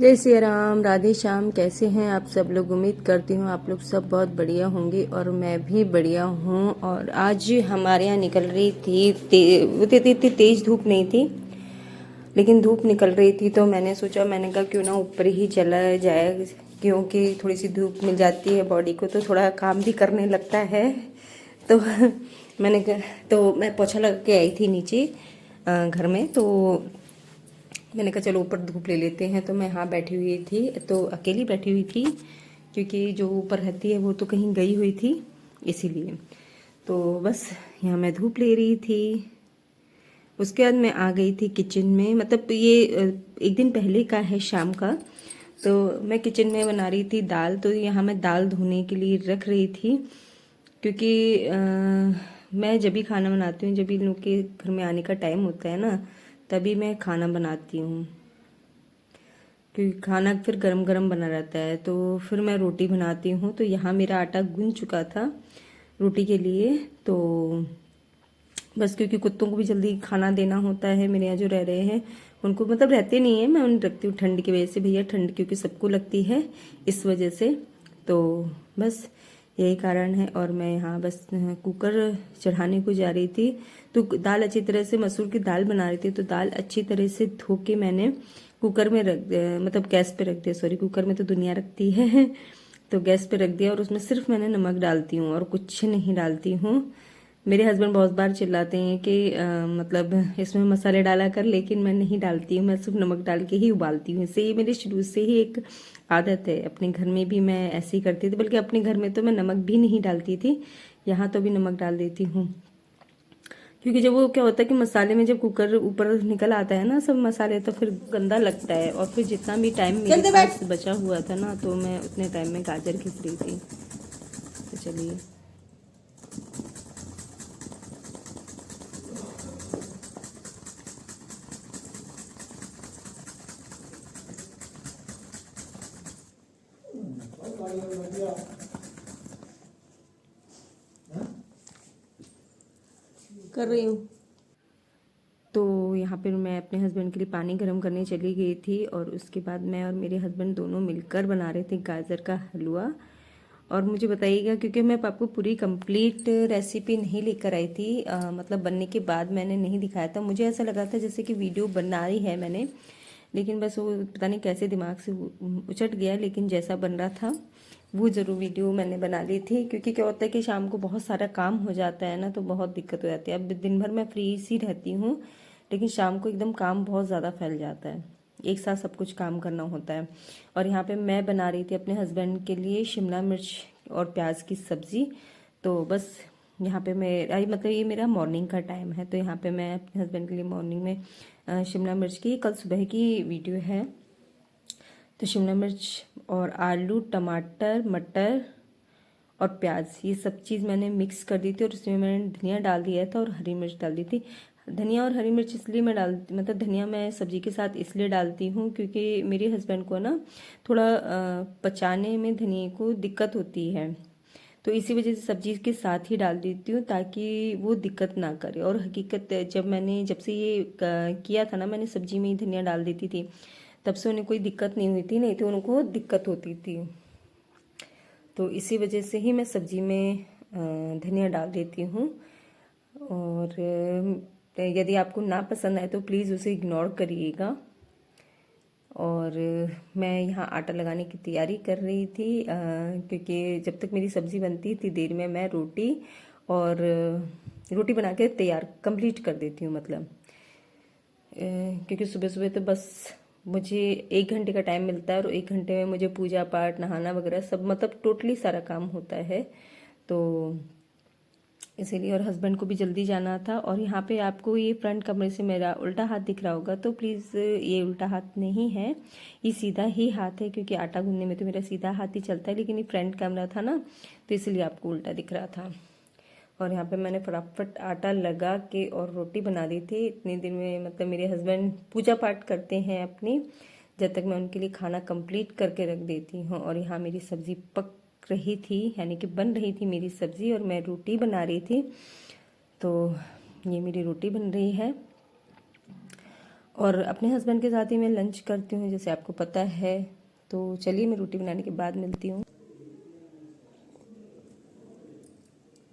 जय श्री राम, राधे श्याम। कैसे हैं आप सब लोग? उम्मीद करती हूँ आप लोग सब बहुत बढ़िया होंगे और मैं भी बढ़िया हूँ। और आज हमारे यहाँ निकल रही थी इतनी तेज धूप नहीं थी, लेकिन धूप निकल रही थी। तो मैंने कहा क्यों ना ऊपर ही चला जाए, क्योंकि थोड़ी सी धूप मिल जाती है बॉडी को तो थोड़ा काम भी करने लगता है। तो तो मैं पोछा लगा के आई थी नीचे घर में। तो मैंने कहा चलो ऊपर धूप ले लेते हैं। तो मैं यहाँ बैठी हुई थी, तो अकेली बैठी हुई थी क्योंकि जो ऊपर रहती है वो तो कहीं गई हुई थी, इसीलिए। तो बस यहाँ मैं धूप ले रही थी। उसके बाद मैं आ गई थी किचन में। मतलब ये एक दिन पहले का है, शाम का। तो मैं किचन में बना रही थी दाल। तो यहाँ मैं दाल धोने के लिए रख रही थी, क्योंकि मैं जब भी खाना बनाती हूँ, जब भी इन लोग के घर में आने का टाइम होता है ना, तभी मैं खाना बनाती हूँ, क्योंकि खाना फिर गरम गरम बना रहता है। तो फिर मैं रोटी बनाती हूँ। तो यहाँ मेरा आटा गूंज चुका था रोटी के लिए। तो बस क्योंकि कुत्तों को भी जल्दी खाना देना होता है, मेरे यहाँ जो रह रहे हैं उनको, मतलब रहते नहीं है, मैं उन्हें रखती हूँ ठंड की वजह से। भैया ठंड क्योंकि सबको लगती है, इस वजह से। तो बस यही कारण है। और मैं यहाँ बस कुकर चढ़ाने को जा रही थी। तो दाल अच्छी तरह से, मसूर की दाल बना रही थी, तो दाल अच्छी तरह से धो के मैंने कुकर में मतलब गैस पे रख दिया। सॉरी, कुकर में तो दुनिया रखती है। तो गैस पे रख दिया और उसमें सिर्फ मैंने नमक डालती हूँ और कुछ नहीं डालती हूँ। मेरे हस्बैंड बहुत बार चिल्लाते हैं कि मतलब इसमें मसाले डाला कर, लेकिन मैं नहीं डालती हूँ। मैं सिर्फ नमक डाल के ही उबालती हूँ। इससे ये मेरी शुरू से ही एक आदत है। अपने घर में भी मैं ऐसे ही करती थी, बल्कि अपने घर में तो मैं नमक भी नहीं डालती थी, यहाँ तो भी नमक डाल देती हूँ। क्योंकि जब वो क्या होता है कि मसाले में जब कुकर ऊपर निकल आता है ना सब मसाले, तो फिर गंदा लगता है। और फिर जितना भी टाइम मेरे पास बचा हुआ था ना, तो मैं उतने टाइम में गाजर घिस रही थी। तो चलिए, कर रही हूँ। तो यहाँ पर मैं अपने हस्बैंड के लिए पानी गर्म करने चली गई थी, और उसके बाद मैं और मेरे हस्बैंड दोनों मिलकर बना रहे थे गाजर का हलवा। और मुझे बताइएगा, क्योंकि मैं आपको पूरी कंप्लीट रेसिपी नहीं लेकर आई थी, मतलब बनने के बाद मैंने नहीं दिखाया था। मुझे ऐसा लगा था जैसे कि वीडियो बनाई है मैंने, लेकिन बस वो पता नहीं कैसे दिमाग से उचट गया। लेकिन जैसा बन रहा था वो ज़रूर वीडियो मैंने बना ली थी। क्योंकि क्या होता है कि शाम को बहुत सारा काम हो जाता है ना, तो बहुत दिक्कत हो जाती है। अब दिन भर मैं फ्री सी रहती हूँ, लेकिन शाम को एकदम काम बहुत ज़्यादा फैल जाता है, एक साथ सब कुछ काम करना होता है। और यहाँ पे मैं बना रही थी अपने हस्बैंड के लिए शिमला मिर्च और प्याज की सब्ज़ी। तो बस यहाँ पे मैं मतलब ये मेरा मॉर्निंग का टाइम है। तो यहाँ पे मैं अपने हस्बैंड के लिए मॉर्निंग में शिमला मिर्च की, कल सुबह की वीडियो है। तो शिमला मिर्च और आलू, टमाटर, मटर और प्याज, ये सब चीज़ मैंने मिक्स कर दी थी। और उसमें मैंने धनिया डाल दिया था और हरी मिर्च डाल दी थी। धनिया और हरी मिर्च इसलिए मैं मतलब धनिया मैं सब्जी के साथ इसलिए डालती हूँ क्योंकि मेरे हस्बैंड को ना थोड़ा पचाने में धनिया को दिक्कत होती है। तो इसी वजह से सब्जी के साथ ही डाल देती हूँ, ताकि वो दिक्कत ना करे। और हकीकत जब से ये किया था ना, मैंने सब्जी में ही धनिया डाल देती थी, तब से उन्हें कोई दिक्कत नहीं हुई थी, नहीं तो उनको दिक्कत होती थी। तो इसी वजह से ही मैं सब्जी में धनिया डाल देती हूँ। और यदि आपको ना पसंद आए तो प्लीज़ उसे इग्नोर करिएगा। और मैं यहाँ आटा लगाने की तैयारी कर रही थी, क्योंकि जब तक मेरी सब्ज़ी बनती थी देर में मैं रोटी बना के तैयार कंप्लीट कर देती हूँ। मतलब क्योंकि सुबह सुबह तो बस मुझे 1 घंटे का टाइम मिलता है, और 1 घंटे में मुझे पूजा पाठ, नहाना वगैरह सब, मतलब टोटली सारा काम होता है। तो इसीलिए, और हस्बैंड को भी जल्दी जाना था। और यहाँ पे आपको ये फ्रंट कैमरे से मेरा उल्टा हाथ दिख रहा होगा, तो प्लीज़ ये उल्टा हाथ नहीं है, ये सीधा ही हाथ है। क्योंकि आटा गूंदने में तो मेरा सीधा हाथ ही चलता है, लेकिन ये फ्रंट कैमरा था ना, तो इसलिए आपको उल्टा दिख रहा था। और यहाँ पे मैंने फटाफट आटा लगा के और रोटी बना दी थी इतनी देर में। मतलब मेरे हस्बैंड पूजा पाठ करते हैं अपनी, जब तक मैं उनके लिए खाना कंप्लीट करके रख देती हूँ। और यहाँ मेरी सब्ज़ी पक रही थी, यानी कि बन रही थी मेरी सब्ज़ी, और मैं रोटी बना रही थी। तो ये मेरी रोटी बन रही है। और अपने हस्बैंड के साथ ही मैं लंच करती हूँ, जैसे आपको पता है। तो चलिए मैं रोटी बनाने के बाद मिलती हूँ।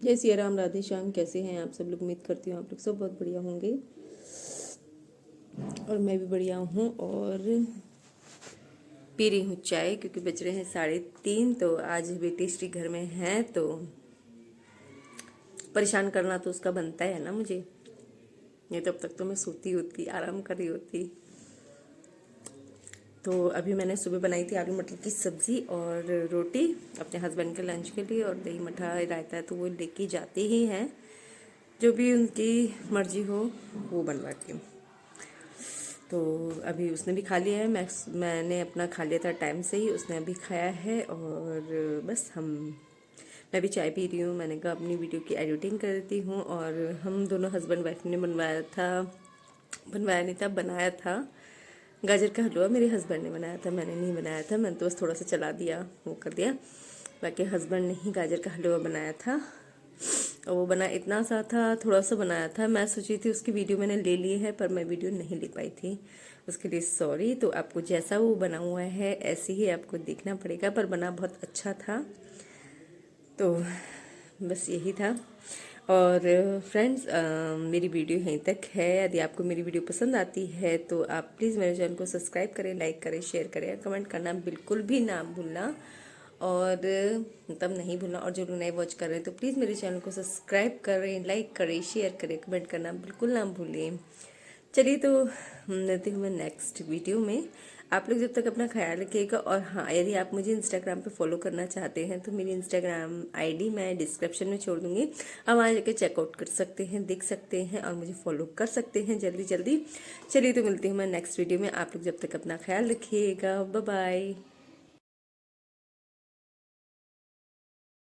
जय सिया राम, राधे श्याम। कैसे हैं आप सब लोग? उम्मीद करती हूँ आप लोग सब बहुत बढ़िया होंगे और मैं भी बढ़िया हूँ। और पी रही हूँ चाय, क्योंकि बज रहे हैं 3:30। तो आज बेटी श्री घर में है, तो परेशान करना तो उसका बनता है ना मुझे। नहीं तब तक तो मैं सोती होती, आराम कर रही होती। तो अभी मैंने सुबह बनाई थी आलू मटर की सब्ज़ी और रोटी अपने हस्बैंड के लंच के लिए, और दही मठा रायता तो वो लेके जाते ही हैं, जो भी उनकी मर्जी हो वो बनवाती हूँ। तो अभी उसने भी खा लिया है, मैंने अपना खा लिया था टाइम से ही, उसने अभी खाया है। और बस मैं भी चाय पी रही हूँ। मैंने कहा अपनी वीडियो की एडिटिंग करती हूँ। और हम दोनों हस्बैंड वाइफ ने बनाया था गाजर का हलवा। मेरे हस्बैंड ने बनाया था, मैंने नहीं बनाया था। मैंने तो बस थोड़ा सा चला दिया, वो कर दिया। बाकी हस्बैंड ने ही गाजर का हलवा बनाया था, और वो बना इतना सा था, थोड़ा सा बनाया था। मैं सोची थी उसकी वीडियो मैंने ले ली है, पर मैं वीडियो नहीं ले पाई थी, उसके लिए सॉरी। तो आपको जैसा वो बना हुआ है ऐसे ही आपको देखना पड़ेगा, पर बना बहुत अच्छा था। तो बस यही था। और फ्रेंड्स, मेरी वीडियो यहीं तक है। यदि आपको मेरी वीडियो पसंद आती है तो आप प्लीज़ मेरे चैनल को सब्सक्राइब करें, लाइक करें, शेयर करें, कमेंट करना बिल्कुल भी ना भूलना। और तब नहीं भूलना। और जो लोग नए वॉच कर रहे हैं तो प्लीज़ मेरे चैनल को सब्सक्राइब करें, लाइक करें, शेयर करें, कमेंट करना बिल्कुल ना भूलें। चलिए, तो मिलते हैं मैं नेक्स्ट वीडियो में। आप लोग जब तक अपना ख्याल रखिएगा। और हाँ, यदि आप मुझे इंस्टाग्राम पे फॉलो करना चाहते हैं तो मेरी इंस्टाग्राम आईडी मैं डिस्क्रिप्शन में छोड़ दूंगी, आप वहाँ जाके चेकआउट कर सकते हैं, देख सकते हैं और मुझे फॉलो कर सकते हैं जल्दी जल्दी। चलिए, तो मिलती हूँ मैं नेक्स्ट वीडियो में। आप लोग जब तक अपना ख्याल रखिएगा। Bye bye.